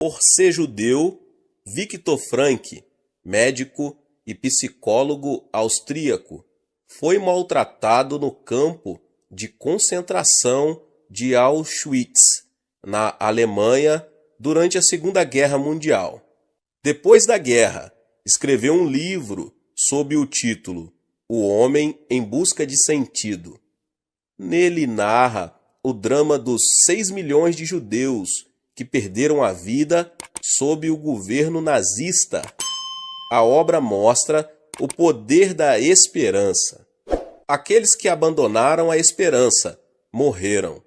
Por ser judeu, Viktor Frankl, médico e psicólogo austríaco, foi maltratado no campo de concentração de Auschwitz, na Alemanha, durante a Segunda Guerra Mundial. Depois da guerra, escreveu um livro sob o título O Homem em Busca de Sentido. Nele narra o drama dos 6 milhões de judeus que perderam a vida sob o governo nazista. A obra mostra o poder da esperança. Aqueles que abandonaram a esperança morreram.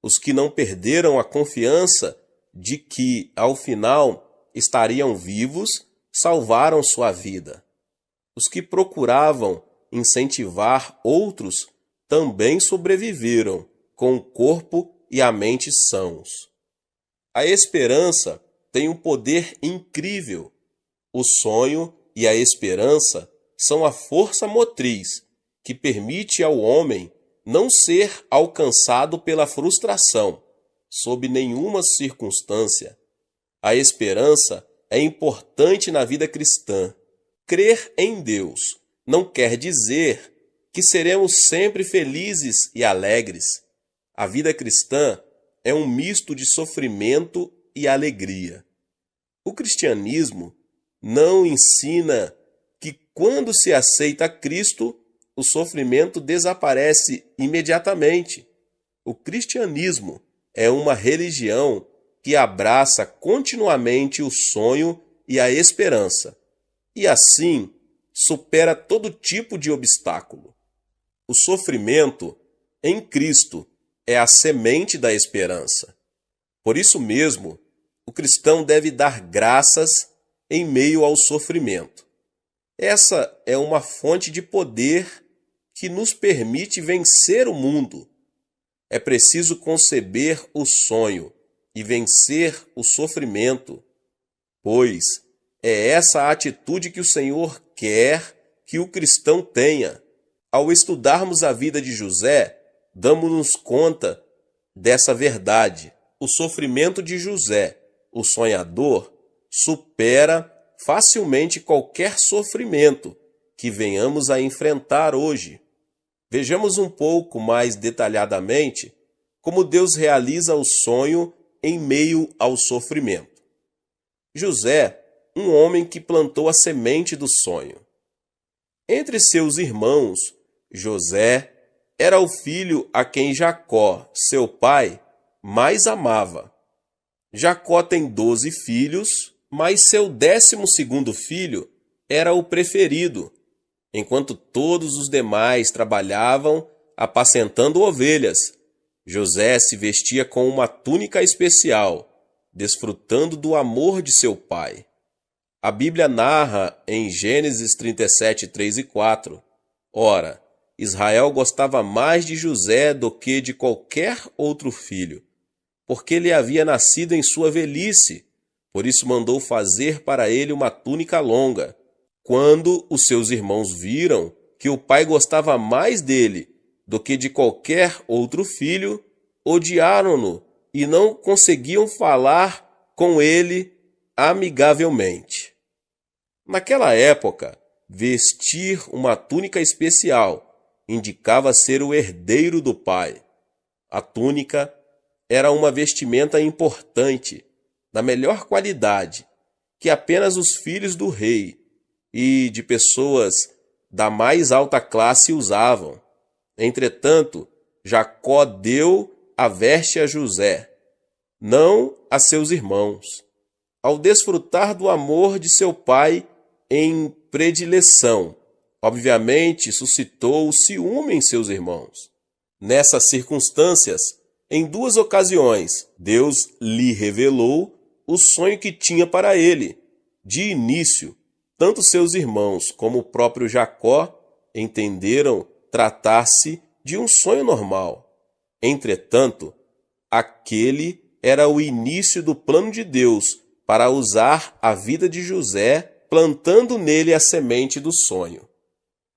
Os que não perderam a confiança de que, ao final, estariam vivos, salvaram sua vida. Os que procuravam incentivar outros também sobreviveram, com o corpo e a mente sãos. A esperança tem um poder incrível. O sonho e a esperança são a força motriz que permite ao homem não ser alcançado pela frustração, sob nenhuma circunstância. A esperança é importante na vida cristã. Crer em Deus não quer dizer que seremos sempre felizes e alegres. A vida cristã é um misto de sofrimento e alegria. O cristianismo não ensina que quando se aceita Cristo, o sofrimento desaparece imediatamente. O cristianismo é uma religião que abraça continuamente o sonho e a esperança, e assim supera todo tipo de obstáculo. O sofrimento em Cristo é a semente da esperança. Por isso mesmo, o cristão deve dar graças em meio ao sofrimento. Essa é uma fonte de poder que nos permite vencer o mundo. É preciso conceber o sonho e vencer o sofrimento, pois é essa a atitude que o Senhor quer que o cristão tenha. Ao estudarmos a vida de José, damos-nos conta dessa verdade. O sofrimento de José, o sonhador, supera facilmente qualquer sofrimento que venhamos a enfrentar hoje. Vejamos um pouco mais detalhadamente como Deus realiza o sonho em meio ao sofrimento. José, um homem que plantou a semente do sonho. Entre seus irmãos, José era o filho a quem Jacó, seu pai, mais amava. Jacó tem 12 filhos, mas seu 12º filho era o preferido, enquanto todos os demais trabalhavam apacentando ovelhas. José se vestia com uma túnica especial, desfrutando do amor de seu pai. A Bíblia narra em Gênesis 37, 3 e 4, Ora, Israel gostava mais de José do que de qualquer outro filho, porque ele havia nascido em sua velhice, por isso mandou fazer para ele uma túnica longa. Quando os seus irmãos viram que o pai gostava mais dele do que de qualquer outro filho, odiaram-no e não conseguiam falar com ele amigavelmente. Naquela época, vestir uma túnica especial indicava ser o herdeiro do pai. A túnica era uma vestimenta importante, da melhor qualidade, que apenas os filhos do rei e de pessoas da mais alta classe usavam. Entretanto, Jacó deu a veste a José, não a seus irmãos. Ao desfrutar do amor de seu pai em predileção, obviamente suscitou o ciúme em seus irmãos. Nessas circunstâncias, em 2 ocasiões, Deus lhe revelou o sonho que tinha para ele. De início, tanto seus irmãos como o próprio Jacó entenderam tratar-se de um sonho normal. Entretanto, aquele era o início do plano de Deus para usar a vida de José, plantando nele a semente do sonho.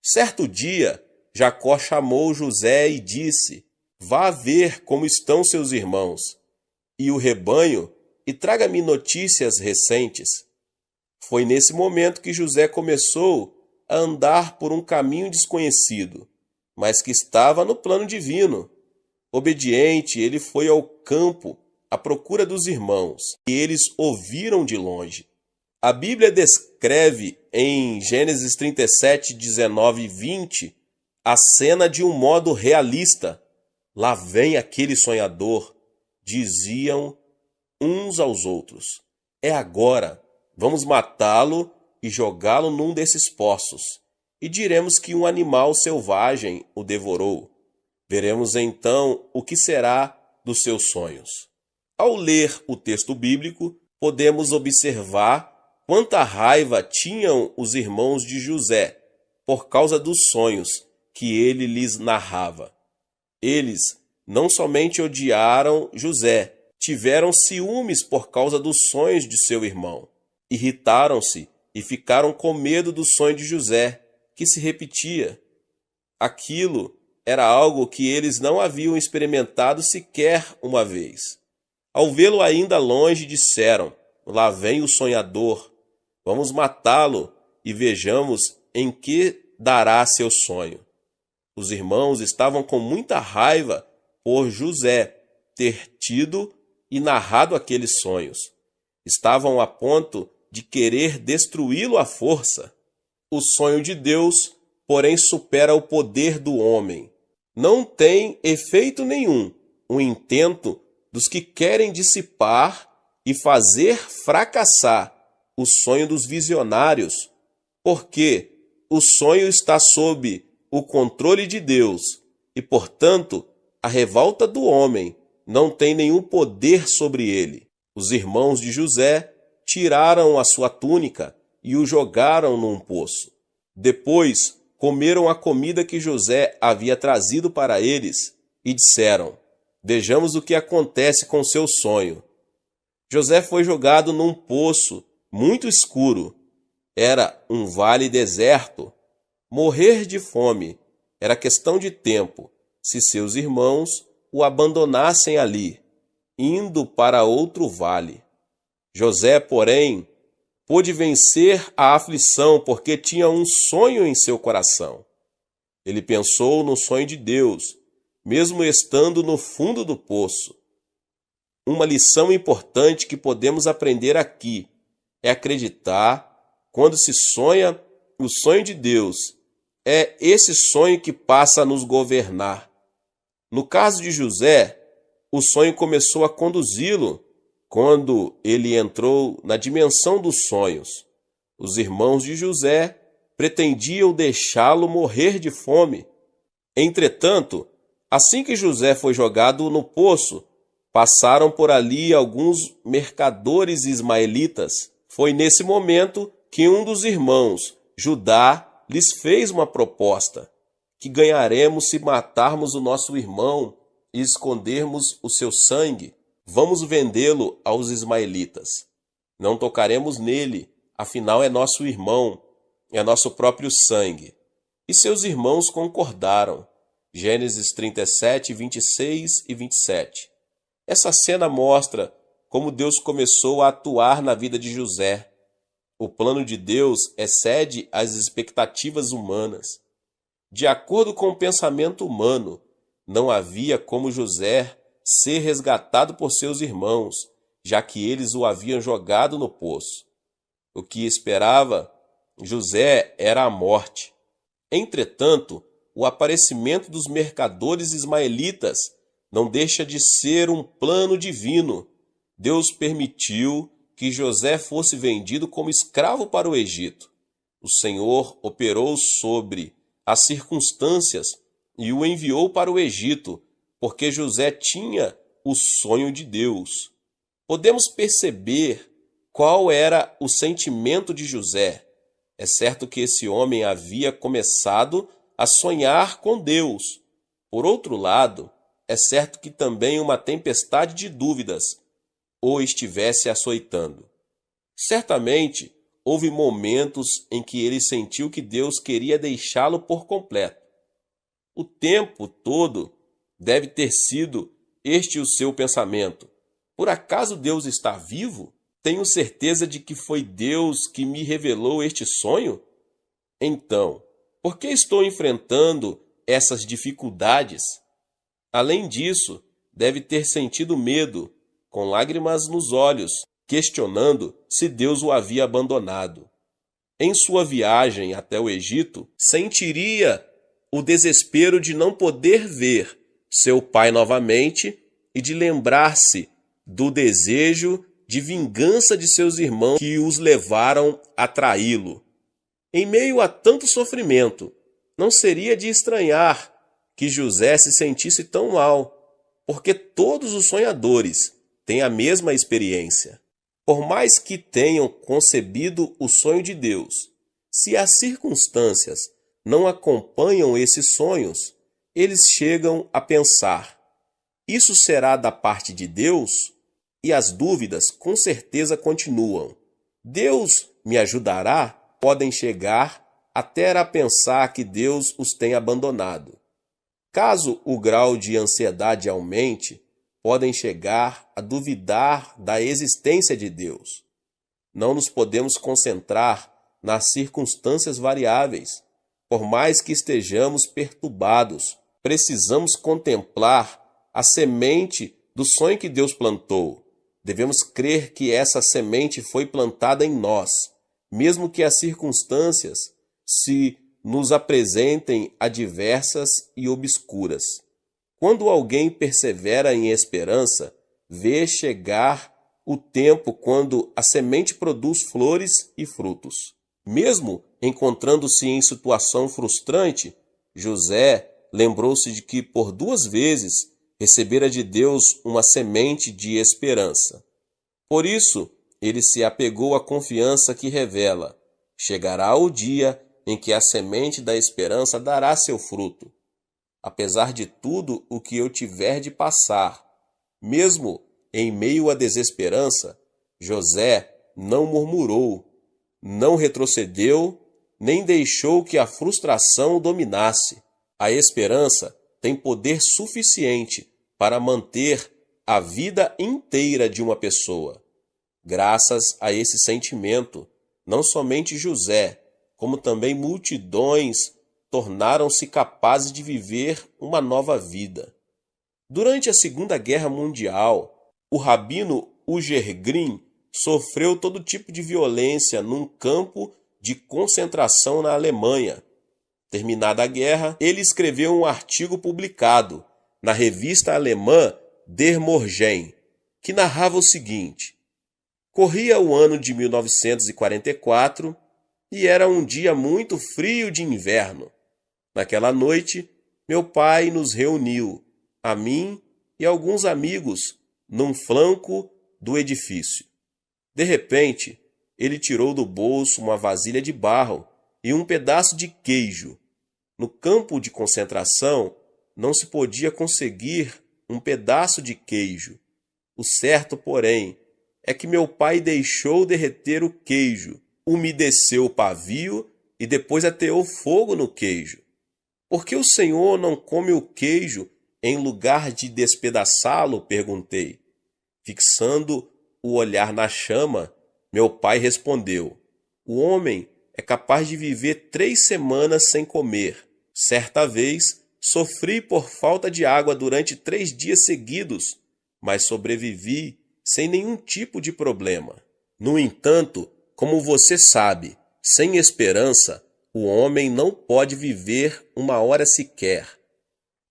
Certo dia, Jacó chamou José e disse: Vá ver como estão seus irmãos, e o rebanho e traga-me notícias recentes. Foi nesse momento que José começou a andar por um caminho desconhecido, mas que estava no plano divino. Obediente, ele foi ao campo à procura dos irmãos, e eles ouviram de longe. A Bíblia descreve em Gênesis 37, 19 e 20 a cena de um modo realista. Lá vem aquele sonhador, diziam uns aos outros. É agora, vamos matá-lo e jogá-lo num desses poços, e diremos que um animal selvagem o devorou. Veremos então o que será dos seus sonhos. Ao ler o texto bíblico, podemos observar quanta raiva tinham os irmãos de José por causa dos sonhos que ele lhes narrava. Eles não somente odiaram José, tiveram ciúmes por causa dos sonhos de seu irmão. Irritaram-se e ficaram com medo do sonho de José, que se repetia. Aquilo era algo que eles não haviam experimentado sequer uma vez. Ao vê-lo ainda longe, disseram: lá vem o sonhador, vamos matá-lo e vejamos em que dará seu sonho. Os irmãos estavam com muita raiva por José ter tido e narrado aqueles sonhos. Estavam a ponto de querer destruí-lo à força. O sonho de Deus, porém, supera o poder do homem. Não tem efeito nenhum o intento dos que querem dissipar e fazer fracassar o sonho dos visionários, porque o sonho está sob o controle de Deus e, portanto, a revolta do homem não tem nenhum poder sobre ele. Os irmãos de José tiraram a sua túnica e o jogaram num poço. Depois, comeram a comida que José havia trazido para eles e disseram: vejamos o que acontece com seu sonho. José foi jogado num poço muito escuro. Era um vale deserto. Morrer de fome era questão de tempo se seus irmãos o abandonassem ali, indo para outro vale. José, porém, pôde vencer a aflição porque tinha um sonho em seu coração. Ele pensou no sonho de Deus, mesmo estando no fundo do poço. Uma lição importante que podemos aprender aqui é acreditar, quando se sonha o sonho de Deus, é esse sonho que passa a nos governar. No caso de José, o sonho começou a conduzi-lo quando ele entrou na dimensão dos sonhos. Os irmãos de José pretendiam deixá-lo morrer de fome. Entretanto, assim que José foi jogado no poço, passaram por ali alguns mercadores ismaelitas. Foi nesse momento que um dos irmãos, Judá, lhes fez uma proposta: que ganharemos se matarmos o nosso irmão e escondermos o seu sangue? Vamos vendê-lo aos ismaelitas. Não tocaremos nele, afinal é nosso irmão, é nosso próprio sangue. E seus irmãos concordaram. Gênesis 37, 26 e 27. Essa cena mostra como Deus começou a atuar na vida de José. O plano de Deus excede as expectativas humanas. De acordo com o pensamento humano, não havia como José ser resgatado por seus irmãos, já que eles o haviam jogado no poço. O que esperava José era a morte. Entretanto, o aparecimento dos mercadores ismaelitas não deixa de ser um plano divino. Deus permitiu que José fosse vendido como escravo para o Egito. O Senhor operou sobre as circunstâncias e o enviou para o Egito, porque José tinha o sonho de Deus. Podemos perceber qual era o sentimento de José. É certo que esse homem havia começado a sonhar com Deus. Por outro lado, é certo que também uma tempestade de dúvidas o estivesse açoitando. Certamente, houve momentos em que ele sentiu que Deus queria deixá-lo por completo. O tempo todo deve ter sido este o seu pensamento. Por acaso Deus está vivo? Tenho certeza de que foi Deus que me revelou este sonho? Então, por que estou enfrentando essas dificuldades? Além disso, deve ter sentido medo, com lágrimas nos olhos, questionando se Deus o havia abandonado. Em sua viagem até o Egito, sentiria o desespero de não poder ver seu pai novamente e de lembrar-se do desejo de vingança de seus irmãos que os levaram a traí-lo. Em meio a tanto sofrimento, não seria de estranhar que José se sentisse tão mal, porque todos os sonhadores têm a mesma experiência. Por mais que tenham concebido o sonho de Deus, se as circunstâncias não acompanham esses sonhos, eles chegam a pensar: isso será da parte de Deus? E as dúvidas com certeza continuam. Deus me ajudará? Podem chegar até a pensar que Deus os tem abandonado. Caso o grau de ansiedade aumente, podem chegar a duvidar da existência de Deus. Não nos podemos concentrar nas circunstâncias variáveis. Por mais que estejamos perturbados, precisamos contemplar a semente do sonho que Deus plantou. Devemos crer que essa semente foi plantada em nós, mesmo que as circunstâncias se nos apresentem adversas e obscuras. Quando alguém persevera em esperança, vê chegar o tempo quando a semente produz flores e frutos. Mesmo encontrando-se em situação frustrante, José lembrou-se de que por 2 vezes recebera de Deus uma semente de esperança. Por isso, ele se apegou à confiança que revela: chegará o dia em que a semente da esperança dará seu fruto. Apesar de tudo o que eu tiver de passar, mesmo em meio à desesperança, José não murmurou, não retrocedeu, nem deixou que a frustração o dominasse. A esperança tem poder suficiente para manter a vida inteira de uma pessoa. Graças a esse sentimento, não somente José, como também multidões tornaram-se capazes de viver uma nova vida. Durante a Segunda Guerra Mundial, o rabino Uger Green sofreu todo tipo de violência num campo de concentração na Alemanha. Terminada a guerra, ele escreveu um artigo publicado na revista alemã Der Morgen, que narrava o seguinte: corria o ano de 1944 e era um dia muito frio de inverno. Naquela noite, meu pai nos reuniu, a mim e alguns amigos, num flanco do edifício. De repente, ele tirou do bolso uma vasilha de barro e um pedaço de queijo. No campo de concentração, não se podia conseguir um pedaço de queijo. O certo, porém, é que meu pai deixou derreter o queijo, umedeceu o pavio e depois ateou fogo no queijo. Por que o senhor não come o queijo em lugar de despedaçá-lo? Perguntei. Fixando o olhar na chama, meu pai respondeu: o homem é capaz de viver 3 semanas sem comer. Certa vez, sofri por falta de água durante 3 dias seguidos, mas sobrevivi sem nenhum tipo de problema. No entanto, como você sabe, sem esperança, o homem não pode viver 1 hora sequer.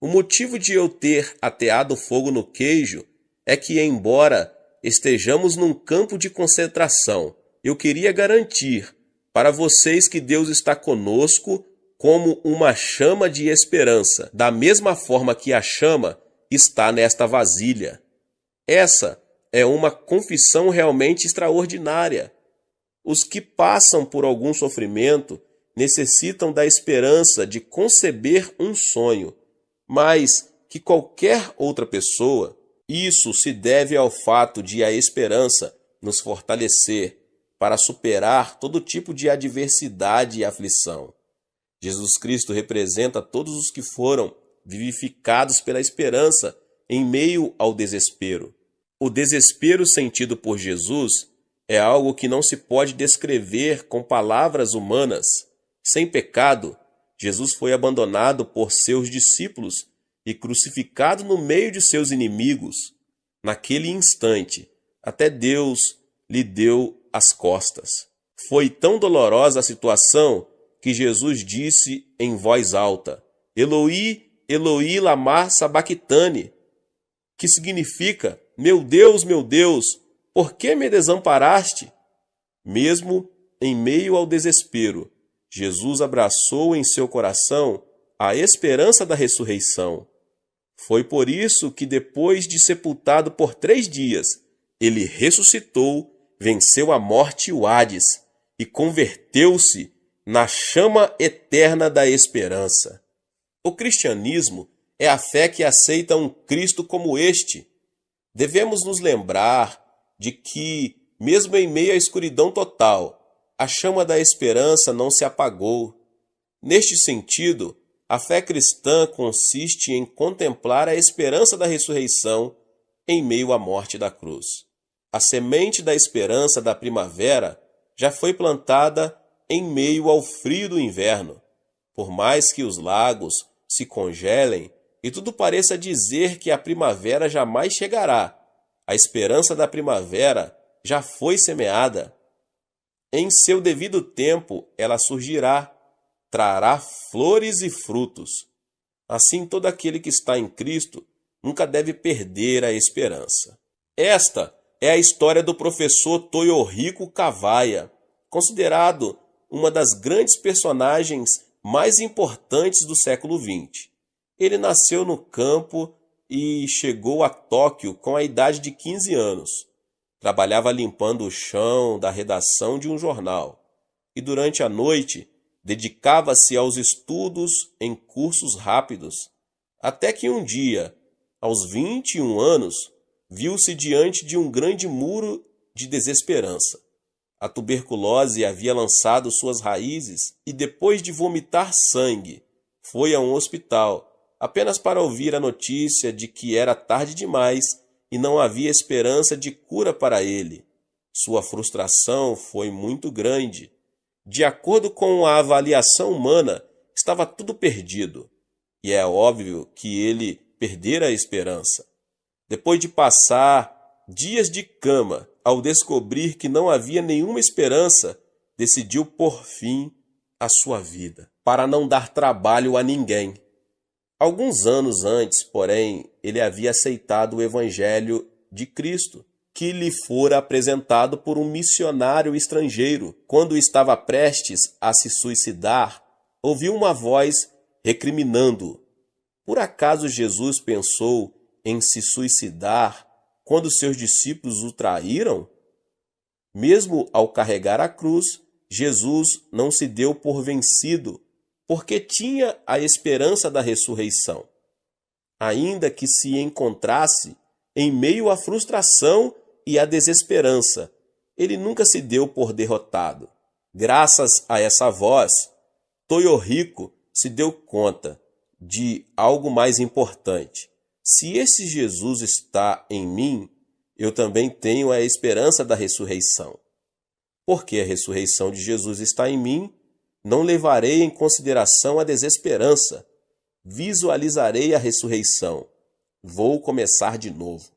O motivo de eu ter ateado fogo no queijo é que, embora estejamos num campo de concentração, eu queria garantir para vocês que Deus está conosco como uma chama de esperança, da mesma forma que a chama está nesta vasilha. Essa é uma confissão realmente extraordinária. Os que passam por algum sofrimento necessitam da esperança de conceber um sonho, mais que qualquer outra pessoa. Isso se deve ao fato de a esperança nos fortalecer para superar todo tipo de adversidade e aflição. Jesus Cristo representa todos os que foram vivificados pela esperança em meio ao desespero. O desespero sentido por Jesus é algo que não se pode descrever com palavras humanas. Sem pecado, Jesus foi abandonado por seus discípulos e crucificado no meio de seus inimigos. Naquele instante, até Deus lhe deu as costas. Foi tão dolorosa a situação que Jesus disse em voz alta: Eloi, Eloi, lama sabachthani, que significa: meu Deus, por que me desamparaste? Mesmo em meio ao desespero, Jesus abraçou em seu coração a esperança da ressurreição. Foi por isso que, depois de sepultado por 3 dias, ele ressuscitou, venceu a morte e o Hades e converteu-se na chama eterna da esperança. O cristianismo é a fé que aceita um Cristo como este. Devemos nos lembrar de que, mesmo em meio à escuridão total, a chama da esperança não se apagou. Neste sentido, a fé cristã consiste em contemplar a esperança da ressurreição em meio à morte da cruz. A semente da esperança da primavera já foi plantada em meio ao frio do inverno. Por mais que os lagos se congelem e tudo pareça dizer que a primavera jamais chegará, a esperança da primavera já foi semeada. Em seu devido tempo ela surgirá, trará flores e frutos. Assim, todo aquele que está em Cristo nunca deve perder a esperança. Esta é a história do professor Toyohiko Kawaya, considerado uma das grandes personagens mais importantes do século XX. Ele nasceu no campo e chegou a Tóquio com a idade de 15 anos. Trabalhava limpando o chão da redação de um jornal e, durante a noite, dedicava-se aos estudos em cursos rápidos, até que um dia, aos 21 anos, viu-se diante de um grande muro de desesperança. A tuberculose havia lançado suas raízes e, depois de vomitar sangue, foi a um hospital, apenas para ouvir a notícia de que era tarde demais e não havia esperança de cura para ele. Sua frustração foi muito grande. De acordo com a avaliação humana, estava tudo perdido. E é óbvio que ele perdera a esperança. Depois de passar dias de cama, ao descobrir que não havia nenhuma esperança, decidiu por fim a sua vida, para não dar trabalho a ninguém. Alguns anos antes, porém, ele havia aceitado o Evangelho de Cristo, que lhe fora apresentado por um missionário estrangeiro. Quando estava prestes a se suicidar, ouviu uma voz recriminando-o. Por acaso Jesus pensou em se suicidar quando seus discípulos o traíram? Mesmo ao carregar a cruz, Jesus não se deu por vencido, porque tinha a esperança da ressurreição. Ainda que se encontrasse em meio à frustração e à desesperança, ele nunca se deu por derrotado. Graças a essa voz, Toyohiko se deu conta de algo mais importante. Se esse Jesus está em mim, eu também tenho a esperança da ressurreição. Porque a ressurreição de Jesus está em mim, não levarei em consideração a desesperança. Visualizarei a ressurreição. Vou começar de novo.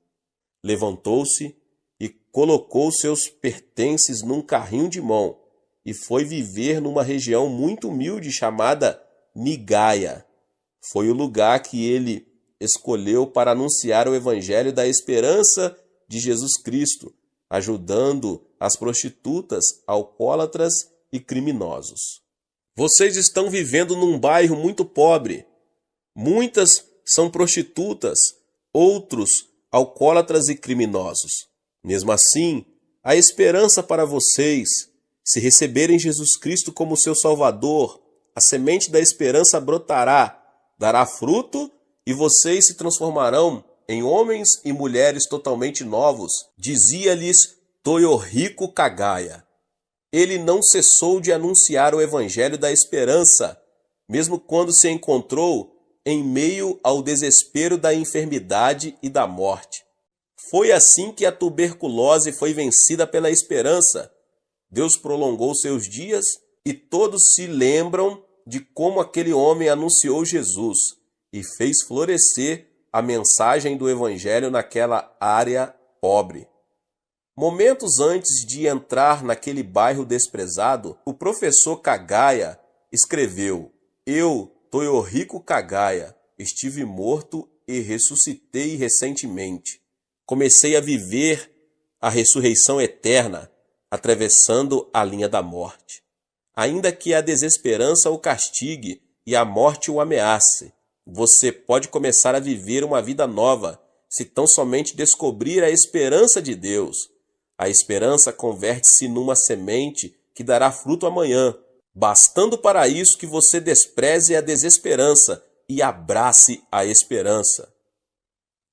Levantou-se e colocou seus pertences num carrinho de mão e foi viver numa região muito humilde chamada Nigaya. Foi o lugar que ele escolheu para anunciar o evangelho da esperança de Jesus Cristo, ajudando as prostitutas, alcoólatras e criminosos. Vocês estão vivendo num bairro muito pobre. Muitas são prostitutas, outros alcoólatras e criminosos. Mesmo assim, há esperança para vocês. Se receberem Jesus Cristo como seu Salvador, a semente da esperança brotará, dará fruto e vocês se transformarão em homens e mulheres totalmente novos, dizia-lhes Toyohiko Kawaya. Ele não cessou de anunciar o evangelho da esperança, mesmo quando se encontrou em meio ao desespero da enfermidade e da morte. Foi assim que a tuberculose foi vencida pela esperança. Deus prolongou seus dias e todos se lembram de como aquele homem anunciou Jesus e fez florescer a mensagem do Evangelho naquela área pobre. Momentos antes de entrar naquele bairro desprezado, o professor Kagaia escreveu: Eu, Toyohiko Kagaia, estive morto e ressuscitei recentemente. Comecei a viver a ressurreição eterna, atravessando a linha da morte. Ainda que a desesperança o castigue e a morte o ameace, você pode começar a viver uma vida nova, se tão somente descobrir a esperança de Deus. A esperança converte-se numa semente que dará fruto amanhã, bastando para isso que você despreze a desesperança e abrace a esperança.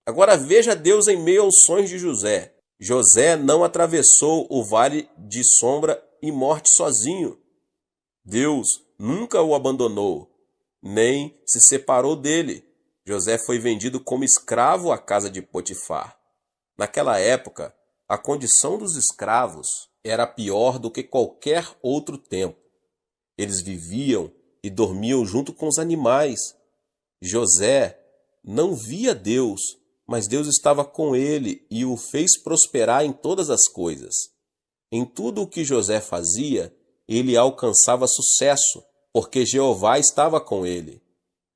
Agora veja Deus em meio aos sonhos de José. José não atravessou o vale de sombra e morte sozinho. Deus nunca o abandonou, nem se separou dele. José foi vendido como escravo à casa de Potifar. Naquela época, a condição dos escravos era pior do que qualquer outro tempo. Eles viviam e dormiam junto com os animais. José não via Deus, mas Deus estava com ele e o fez prosperar em todas as coisas. Em tudo o que José fazia, ele alcançava sucesso, porque Jeová estava com ele.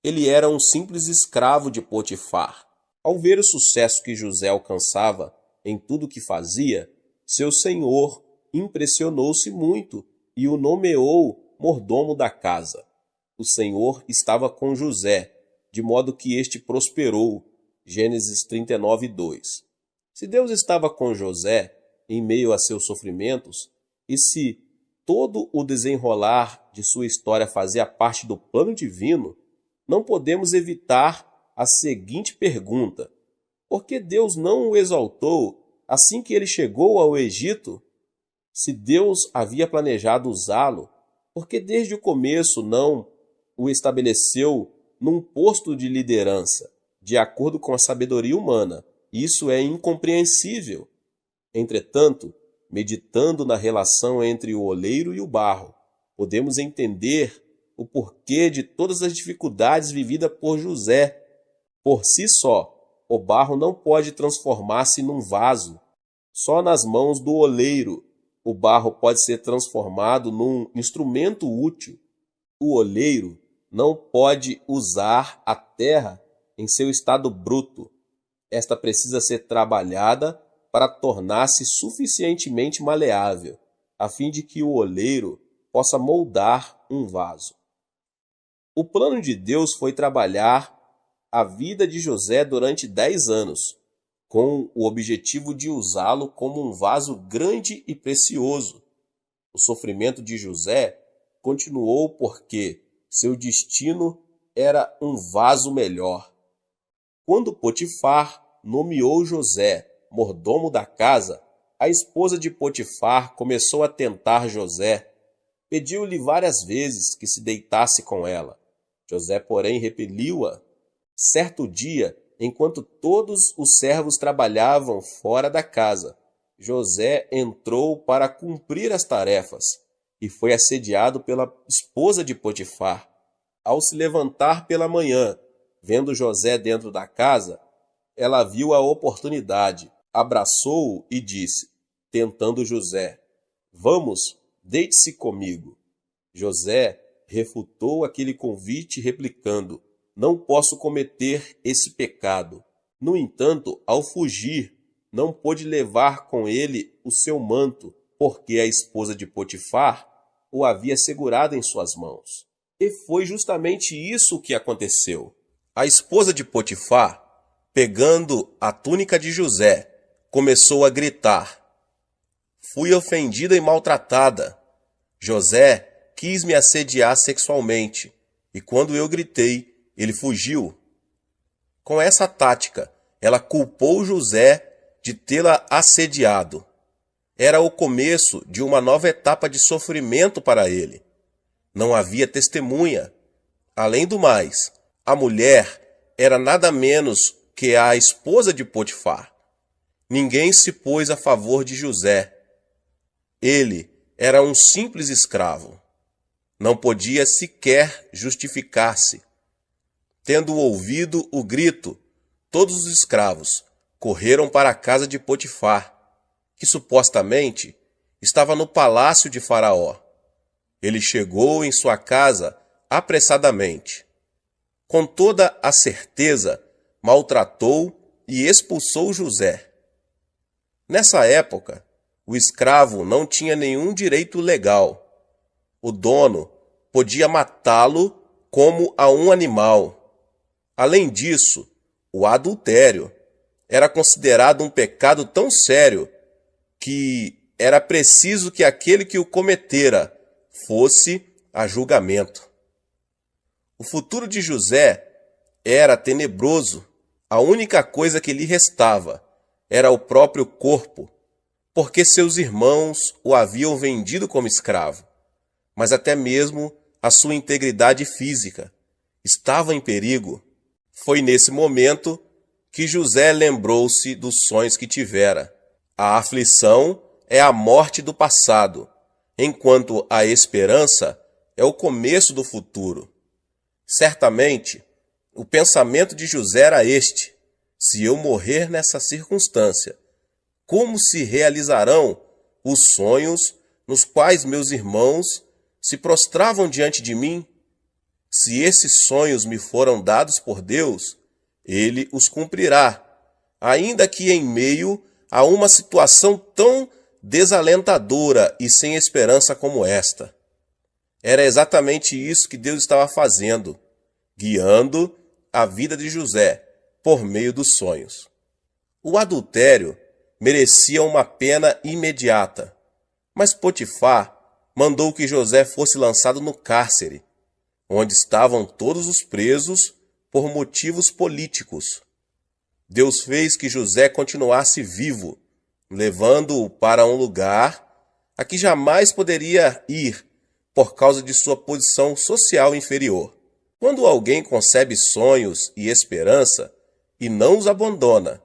Ele era um simples escravo de Potifar. Ao ver o sucesso que José alcançava em tudo o que fazia, seu senhor impressionou-se muito e o nomeou mordomo da casa. O Senhor estava com José, de modo que este prosperou. Gênesis 39:2. Se Deus estava com José em meio a seus sofrimentos, e se todo o desenrolar de sua história fazia parte do plano divino, não podemos evitar a seguinte pergunta: por que Deus não o exaltou assim que ele chegou ao Egito? Se Deus havia planejado usá-lo, por que desde o começo não o estabeleceu num posto de liderança, de acordo com a sabedoria humana? Isso é incompreensível. Entretanto, meditando na relação entre o oleiro e o barro, podemos entender o porquê de todas as dificuldades vividas por José. Por si só, o barro não pode transformar-se num vaso. Só nas mãos do oleiro o barro pode ser transformado num instrumento útil. O oleiro não pode usar a terra em seu estado bruto. Esta precisa ser trabalhada para tornar-se suficientemente maleável, a fim de que o oleiro possa moldar um vaso. O plano de Deus foi trabalhar a vida de José durante 10 anos, com o objetivo de usá-lo como um vaso grande e precioso. O sofrimento de José continuou porque seu destino era um vaso melhor. Quando Potifar nomeou José mordomo da casa, a esposa de Potifar começou a tentar José. Pediu-lhe várias vezes que se deitasse com ela. José, porém, repeliu-a. Certo dia, enquanto todos os servos trabalhavam fora da casa, José entrou para cumprir as tarefas e foi assediado pela esposa de Potifar. Ao se levantar pela manhã, vendo José dentro da casa, ela viu a oportunidade, abraçou-o e disse, tentando José: Vamos, deite-se comigo. José refutou aquele convite replicando: Não posso cometer esse pecado. No entanto, ao fugir, não pôde levar com ele o seu manto, porque a esposa de Potifar o havia segurado em suas mãos. E foi justamente isso que aconteceu. A esposa de Potifar, pegando a túnica de José, começou a gritar: Fui ofendida e maltratada. José quis me assediar sexualmente, e quando eu gritei, ele fugiu. Com essa tática, ela culpou José de tê-la assediado. Era o começo de uma nova etapa de sofrimento para ele. Não havia testemunha. Além do mais, a mulher era nada menos que a esposa de Potifar. Ninguém se pôs a favor de José. Ele era um simples escravo. Não podia sequer justificar-se. Tendo ouvido o grito, todos os escravos correram para a casa de Potifar, que supostamente estava no palácio de Faraó. Ele chegou em sua casa apressadamente. Com toda a certeza, maltratou e expulsou José. Nessa época, o escravo não tinha nenhum direito legal. O dono podia matá-lo como a um animal. Além disso, o adultério era considerado um pecado tão sério que era preciso que aquele que o cometera fosse a julgamento. O futuro de José era tenebroso. A única coisa que lhe restava era o próprio corpo, porque seus irmãos o haviam vendido como escravo. Mas até mesmo a sua integridade física estava em perigo. Foi nesse momento que José lembrou-se dos sonhos que tivera. A aflição é a morte do passado, enquanto a esperança é o começo do futuro. Certamente, o pensamento de José era este: se eu morrer nessa circunstância, como se realizarão os sonhos nos quais meus irmãos se prostravam diante de mim? Se esses sonhos me foram dados por Deus, Ele os cumprirá, ainda que em meio a uma situação tão desalentadora e sem esperança como esta. Era exatamente isso que Deus estava fazendo, guiando a vida de José por meio dos sonhos. O adultério merecia uma pena imediata, mas Potifar mandou que José fosse lançado no cárcere, onde estavam todos os presos por motivos políticos. Deus fez que José continuasse vivo, levando-o para um lugar a que jamais poderia ir por causa de sua posição social inferior. Quando alguém concebe sonhos e esperança e não os abandona,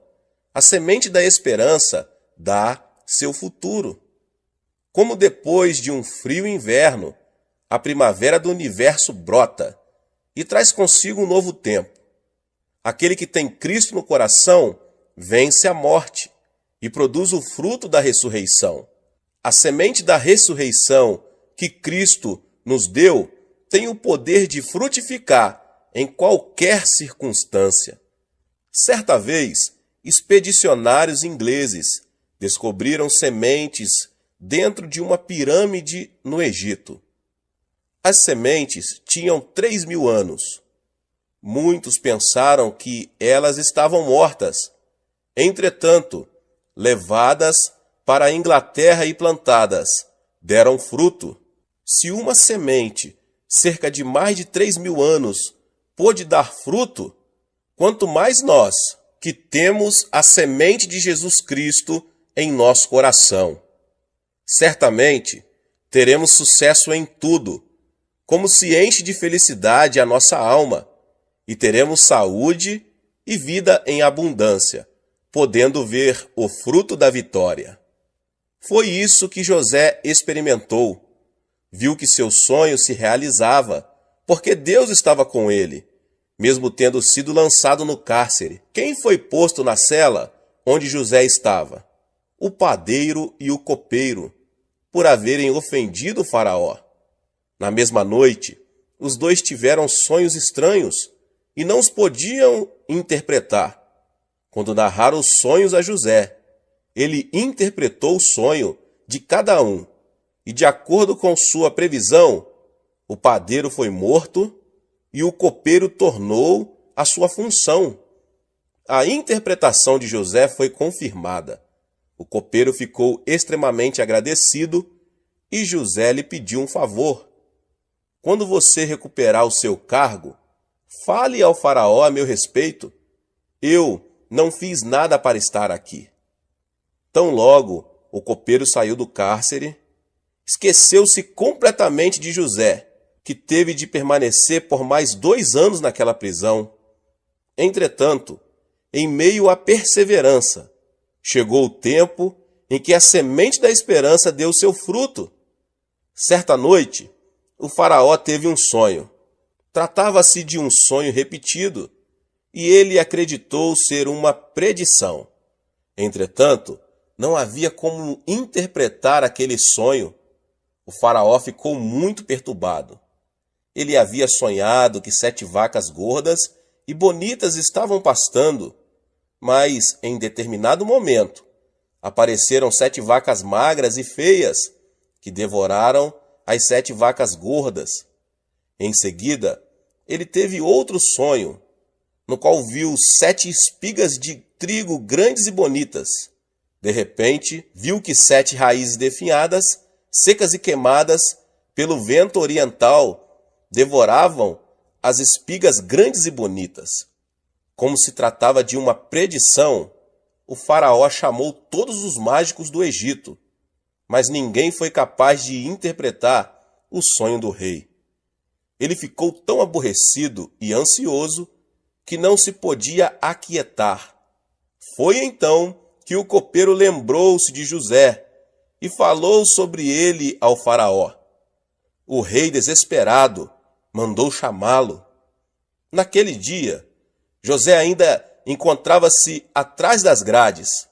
a semente da esperança dá seu futuro. Como depois de um frio inverno, a primavera do universo brota e traz consigo um novo tempo. Aquele que tem Cristo no coração vence a morte e produz o fruto da ressurreição. A semente da ressurreição que Cristo nos deu tem o poder de frutificar em qualquer circunstância. Certa vez, expedicionários ingleses descobriram sementes dentro de uma pirâmide no Egito. As sementes tinham 3.000 anos. Muitos pensaram que elas estavam mortas. Entretanto, levadas para a Inglaterra e plantadas, deram fruto. Se uma semente, cerca de mais de 3.000 anos, pôde dar fruto, quanto mais nós, que temos a semente de Jesus Cristo em nosso coração. Certamente, teremos sucesso em tudo, como se enche de felicidade a nossa alma, e teremos saúde e vida em abundância, podendo ver o fruto da vitória. Foi isso que José experimentou. Viu que seu sonho se realizava, porque Deus estava com ele, mesmo tendo sido lançado no cárcere. Quem foi posto na cela onde José estava? O padeiro e o copeiro, por haverem ofendido o Faraó. Na mesma noite, os dois tiveram sonhos estranhos e não os podiam interpretar. Quando narraram os sonhos a José, ele interpretou o sonho de cada um, e de acordo com sua previsão, o padeiro foi morto e o copeiro tornou a sua função. A interpretação de José foi confirmada. O copeiro ficou extremamente agradecido e José lhe pediu um favor. Quando você recuperar o seu cargo, fale ao Faraó a meu respeito. Eu não fiz nada para estar aqui. Tão logo o copeiro saiu do cárcere, esqueceu-se completamente de José, que teve de permanecer por mais 2 anos naquela prisão. Entretanto, em meio à perseverança, Chegou o tempo em que a semente da esperança deu seu fruto. Certa noite, o faraó teve um sonho. Tratava-se de um sonho repetido, e ele acreditou ser uma predição. Entretanto, não havia como interpretar aquele sonho. O faraó ficou muito perturbado. Ele havia sonhado que 7 vacas gordas e bonitas estavam pastando, mas em determinado momento apareceram 7 vacas magras e feias, que devoraram as 7 vacas gordas. Em seguida, ele teve outro sonho, no qual viu 7 espigas de trigo grandes e bonitas. De repente, viu que 7 raízes definhadas, secas e queimadas pelo vento oriental, devoravam as espigas grandes e bonitas. Como se tratava de uma predição, o faraó chamou todos os mágicos do Egito, mas ninguém foi capaz de interpretar o sonho do rei. Ele ficou tão aborrecido e ansioso que não se podia aquietar. Foi então que o copeiro lembrou-se de José e falou sobre ele ao faraó. O rei, desesperado, mandou chamá-lo. Naquele dia, José ainda encontrava-se atrás das grades,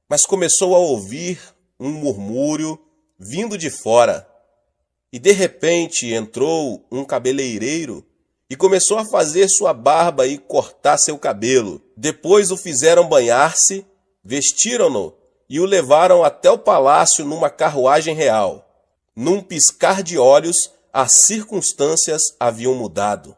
mas começou a ouvir um murmúrio vindo de fora. E de repente entrou um cabeleireiro e começou a fazer sua barba e cortar seu cabelo. Depois o fizeram banhar-se, vestiram-no e o levaram até o palácio numa carruagem real. Num piscar de olhos, as circunstâncias haviam mudado.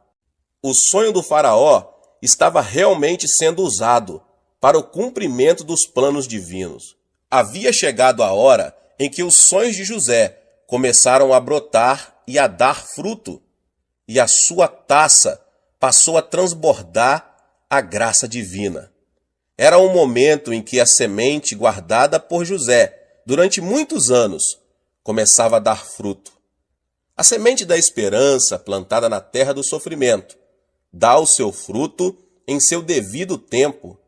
O sonho do faraó estava realmente sendo usado para o cumprimento dos planos divinos. Havia chegado a hora em que os sonhos de José começaram a brotar e a dar fruto, e a sua taça passou a transbordar a graça divina. Era um momento em que a semente guardada por José durante muitos anos começava a dar fruto. A semente da esperança plantada na terra do sofrimento dá o seu fruto em seu devido tempo.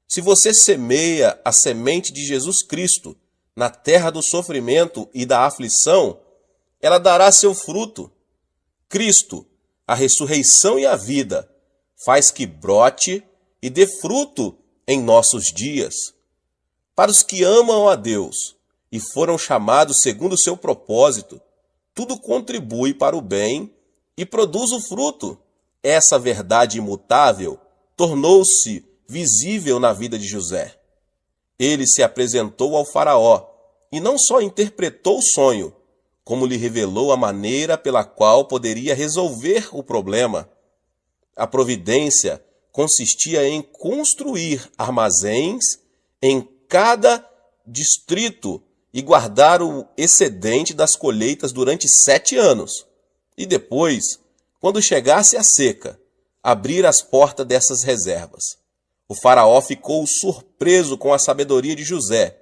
Se você semeia a semente de Jesus Cristo na terra do sofrimento e da aflição, ela dará seu fruto. Cristo, a ressurreição e a vida, faz que brote e dê fruto em nossos dias. Para os que amam a Deus e foram chamados segundo o seu propósito, tudo contribui para o bem e produz o fruto. Essa verdade imutável tornou-se visível na vida de José. Ele se apresentou ao faraó e não só interpretou o sonho, como lhe revelou a maneira pela qual poderia resolver o problema. A providência consistia em construir armazéns em cada distrito e guardar o excedente das colheitas durante 7 anos. E depois, quando chegasse a seca, abrir as portas dessas reservas. O faraó ficou surpreso com a sabedoria de José,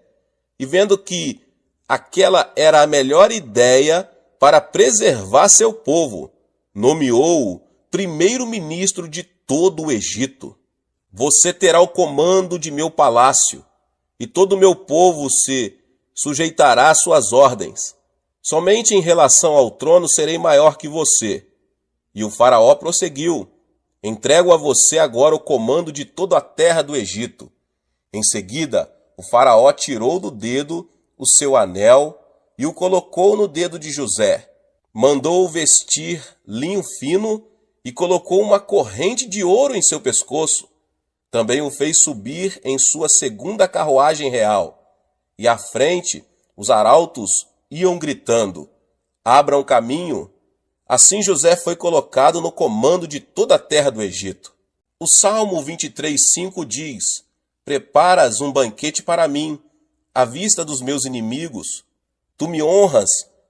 e vendo que aquela era a melhor ideia para preservar seu povo, nomeou-o primeiro-ministro de todo o Egito. Você terá o comando de meu palácio, e todo o meu povo se sujeitará às suas ordens. Somente em relação ao trono serei maior que você. E o faraó prosseguiu: entrego a você agora o comando de toda a terra do Egito. Em seguida, o faraó tirou do dedo o seu anel e o colocou no dedo de José. Mandou-o vestir linho fino e colocou uma corrente de ouro em seu pescoço. Também o fez subir em sua segunda carruagem real. E à frente, os arautos iam gritando: abram caminho. Assim José foi colocado no comando de toda a terra do Egito. O Salmo 23:5 diz: preparas um banquete para mim, à vista dos meus inimigos. Tu me honras,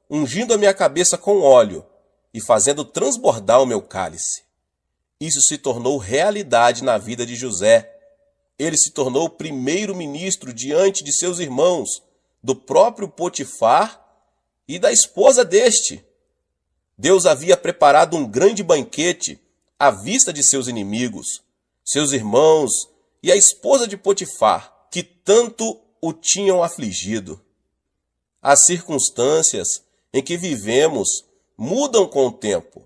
ungindo a minha cabeça com óleo e fazendo transbordar o meu cálice. Isso se tornou realidade na vida de José. Ele se tornou primeiro-ministro diante de seus irmãos, do próprio Potifar e da esposa deste. Deus havia preparado um grande banquete à vista de seus inimigos, seus irmãos e a esposa de Potifar, que tanto o tinham afligido. As circunstâncias em que vivemos mudam com o tempo.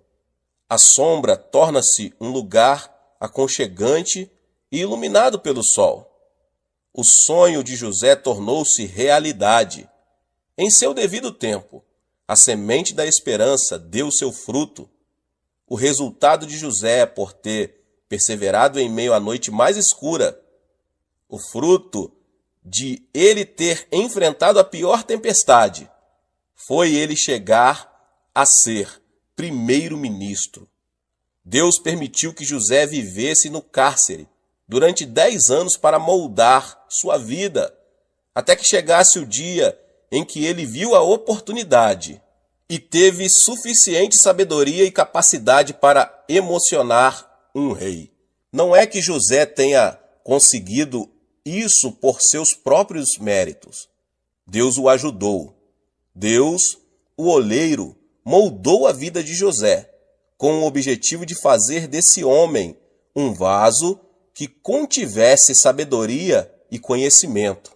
A sombra torna-se um lugar aconchegante e iluminado pelo sol. O sonho de José tornou-se realidade. Em seu devido tempo, a semente da esperança deu seu fruto. O resultado de José por ter perseverado em meio à noite mais escura, o fruto de ele ter enfrentado a pior tempestade, foi ele chegar a ser primeiro-ministro. Deus permitiu que José vivesse no cárcere durante 10 anos para moldar sua vida, até que chegasse o dia em que ele viu a oportunidade e teve suficiente sabedoria e capacidade para emocionar um rei. Não é que José tenha conseguido isso por seus próprios méritos. Deus o ajudou. Deus, o oleiro, moldou a vida de José, com o objetivo de fazer desse homem um vaso que contivesse sabedoria e conhecimento.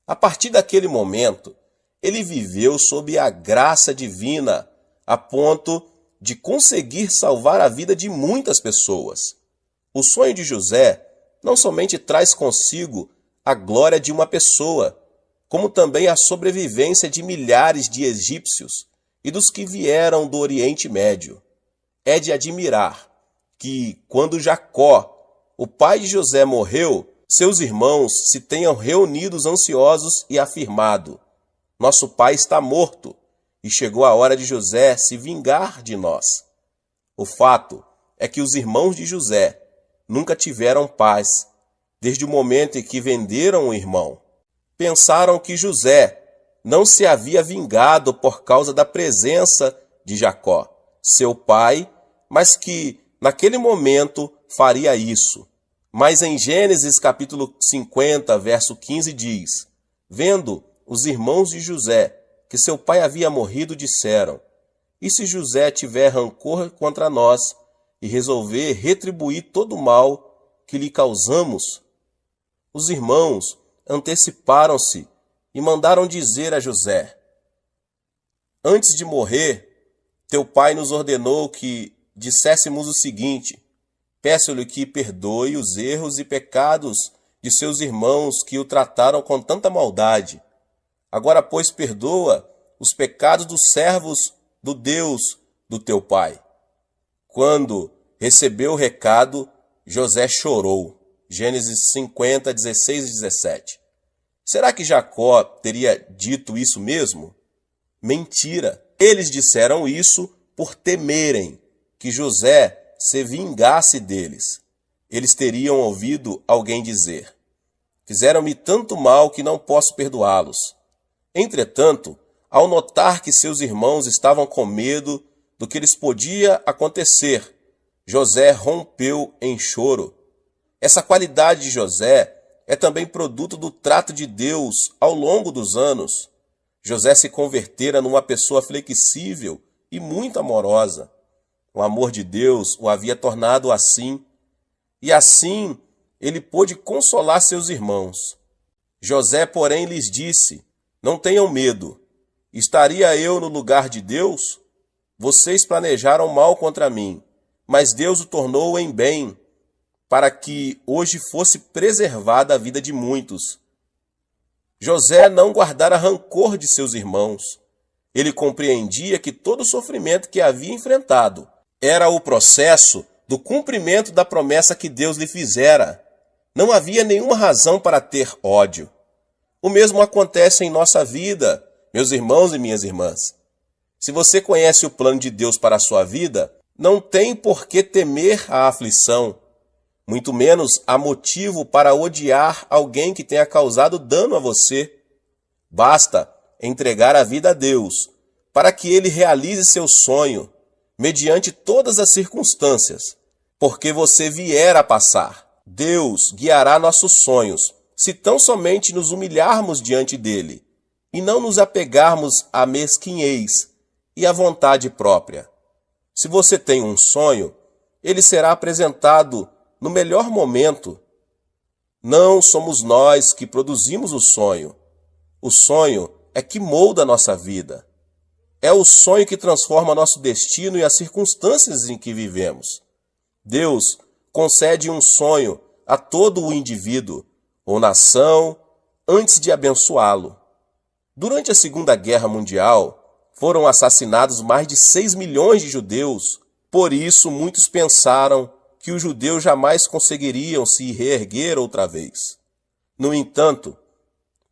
A partir daquele momento, ele viveu sob a graça divina, a ponto de conseguir salvar a vida de muitas pessoas. O sonho de José não somente traz consigo a glória de uma pessoa, como também a sobrevivência de milhares de egípcios e dos que vieram do Oriente Médio. É de admirar que, quando Jacó, o pai de José, morreu, seus irmãos se tenham reunidos ansiosos e afirmado: nosso pai está morto, e chegou a hora de José se vingar de nós. O fato é que os irmãos de José nunca tiveram paz, desde o momento em que venderam o irmão. Pensaram que José não se havia vingado por causa da presença de Jacó, seu pai, mas que, naquele momento, faria isso. Mas em Gênesis capítulo 50, verso 15 diz: vendo os irmãos de José que seu pai havia morrido, disseram: e se José tiver rancor contra nós e resolver retribuir todo o mal que lhe causamos? Os irmãos anteciparam-se e mandaram dizer a José: antes de morrer, teu pai nos ordenou que disséssemos o seguinte: peço-lhe que perdoe os erros e pecados de seus irmãos que o trataram com tanta maldade. Agora, pois, perdoa os pecados dos servos do Deus do teu pai. Quando recebeu o recado, José chorou. Gênesis 50, 16 e 17. Será que Jacó teria dito isso mesmo? Mentira! Eles disseram isso por temerem que José se vingasse deles. Eles teriam ouvido alguém dizer: fizeram-me tanto mal que não posso perdoá-los. Entretanto, ao notar que seus irmãos estavam com medo do que lhes podia acontecer, José rompeu em choro. Essa qualidade de José é também produto do trato de Deus ao longo dos anos. José se convertera numa pessoa flexível e muito amorosa. O amor de Deus o havia tornado assim, e assim ele pôde consolar seus irmãos. José, porém, lhes disse: não tenham medo. Estaria eu no lugar de Deus? Vocês planejaram mal contra mim, mas Deus o tornou em bem, para que hoje fosse preservada a vida de muitos. José não guardara rancor de seus irmãos. Ele compreendia que todo o sofrimento que havia enfrentado era o processo do cumprimento da promessa que Deus lhe fizera. Não havia nenhuma razão para ter ódio. O mesmo acontece em nossa vida, meus irmãos e minhas irmãs. Se você conhece o plano de Deus para a sua vida, não tem por que temer a aflição. Muito menos há motivo para odiar alguém que tenha causado dano a você. Basta entregar a vida a Deus, para que Ele realize seu sonho, mediante todas as circunstâncias, porque você vier a passar. Deus guiará nossos sonhos, se tão somente nos humilharmos diante dEle, e não nos apegarmos à mesquinhez e à vontade própria. Se você tem um sonho, ele será apresentado no melhor momento. Não somos nós que produzimos o sonho. O sonho é que molda a nossa vida. É o sonho que transforma nosso destino e as circunstâncias em que vivemos. Deus concede um sonho a todo o indivíduo ou nação antes de abençoá-lo. Durante a Segunda Guerra Mundial, foram assassinados mais de 6 milhões de judeus. Por isso, muitos pensaram que os judeus jamais conseguiriam se reerguer outra vez. No entanto,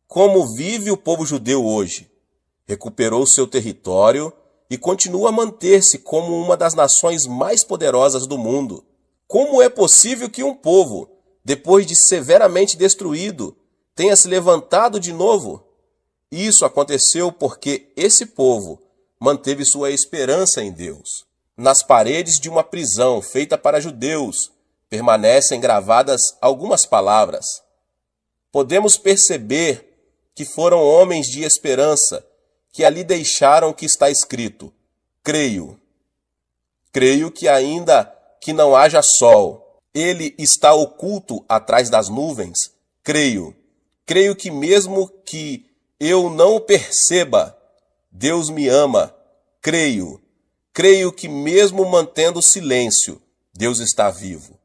como vive o povo judeu hoje? Recuperou seu território e continua a manter-se como uma das nações mais poderosas do mundo. Como é possível que um povo, depois de severamente destruído, tenha se levantado de novo? Isso aconteceu porque esse povo manteve sua esperança em Deus. Nas paredes de uma prisão feita para judeus, permanecem gravadas algumas palavras. Podemos perceber que foram homens de esperança que ali deixaram o que está escrito: creio. Creio que ainda que não haja sol, ele está oculto atrás das nuvens. Creio. Creio que mesmo que eu não o perceba, Deus me ama. Creio. Creio que mesmo mantendo silêncio, Deus está vivo.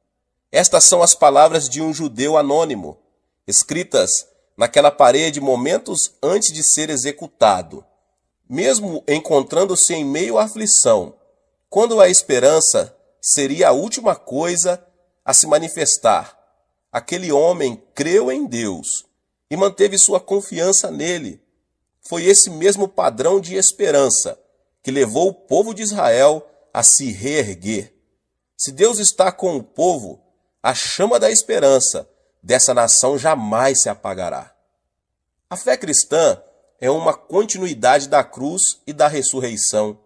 Estas são as palavras de um judeu anônimo, escritas naquela parede momentos antes de ser executado. Mesmo encontrando-se em meio à aflição, quando a esperança seria a última coisa a se manifestar, aquele homem creu em Deus e manteve sua confiança nele. Foi esse mesmo padrão de esperança que levou o povo de Israel a se reerguer. Se Deus está com o povo, a chama da esperança dessa nação jamais se apagará. A fé cristã é uma continuidade da cruz e da ressurreição.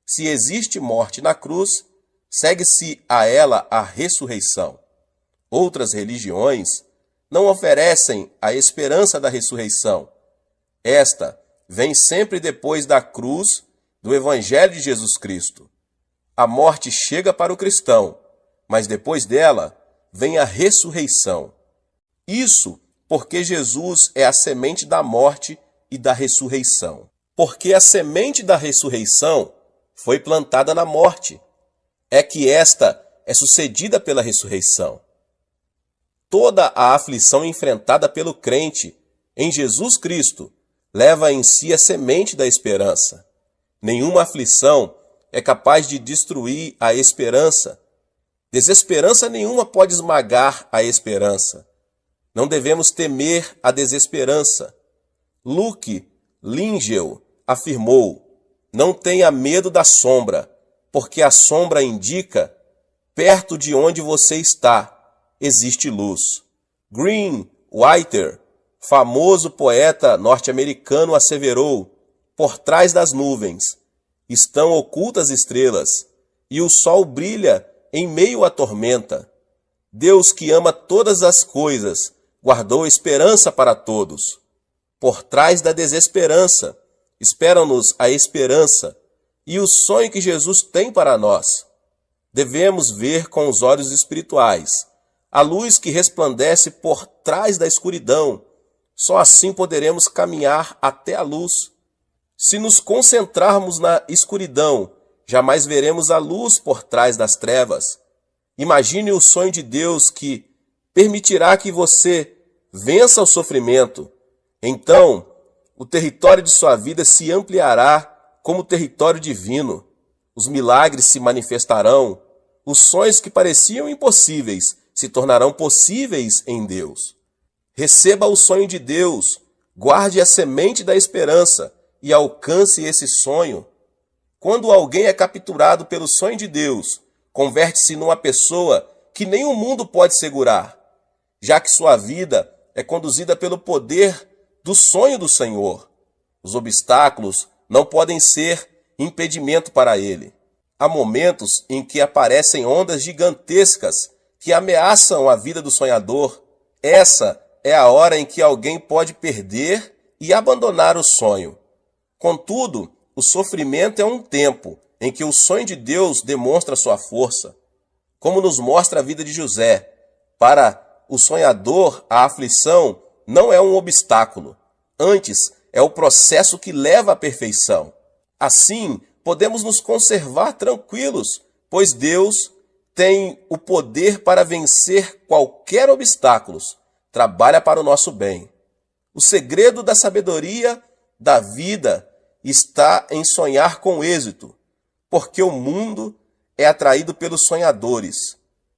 Se existe morte na cruz, segue-se a ela a ressurreição. Outras religiões não oferecem a esperança da ressurreição. Esta vem sempre depois da cruz do Evangelho de Jesus Cristo. A morte chega para o cristão, mas depois dela vem a ressurreição. Isso porque Jesus é a semente da morte e da ressurreição. Porque a semente da ressurreição foi plantada na morte. É que esta é sucedida pela ressurreição. Toda a aflição enfrentada pelo crente em Jesus Cristo leva em si a semente da esperança. Nenhuma aflição é capaz de destruir a esperança. Desesperança nenhuma pode esmagar a esperança. Não devemos temer a desesperança. Luke Lingel afirmou: não tenha medo da sombra, porque a sombra indica perto de onde você está existe luz. Green Whiter, famoso poeta norte-americano, asseverou: por trás das nuvens estão ocultas estrelas, e o sol brilha em meio à tormenta. Deus, que ama todas as coisas, guardou esperança para todos. Por trás da desesperança, espera-nos a esperança e o sonho que Jesus tem para nós. Devemos ver com os olhos espirituais a luz que resplandece por trás da escuridão. Só assim poderemos caminhar até a luz. Se nos concentrarmos na escuridão, jamais veremos a luz por trás das trevas. Imagine o sonho de Deus que permitirá que você vença o sofrimento. Então, o território de sua vida se ampliará como território divino. Os milagres se manifestarão. Os sonhos que pareciam impossíveis se tornarão possíveis em Deus. Receba o sonho de Deus, guarde a semente da esperança e alcance esse sonho. Quando alguém é capturado pelo sonho de Deus, converte-se numa pessoa que nem o mundo pode segurar, já que sua vida é conduzida pelo poder do sonho do Senhor. Os obstáculos não podem ser impedimento para ele. Há momentos em que aparecem ondas gigantescas que ameaçam a vida do sonhador. Essa é a hora em que alguém pode perder e abandonar o sonho. Contudo, o sofrimento é um tempo em que o sonho de Deus demonstra sua força, como nos mostra a vida de José. Para o sonhador, a aflição não é um obstáculo. Antes, é o processo que leva à perfeição. Assim, podemos nos conservar tranquilos, pois Deus tem o poder para vencer qualquer obstáculo. Trabalha para o nosso bem. O segredo da sabedoria da vida está em sonhar com êxito, porque o mundo é atraído pelos sonhadores.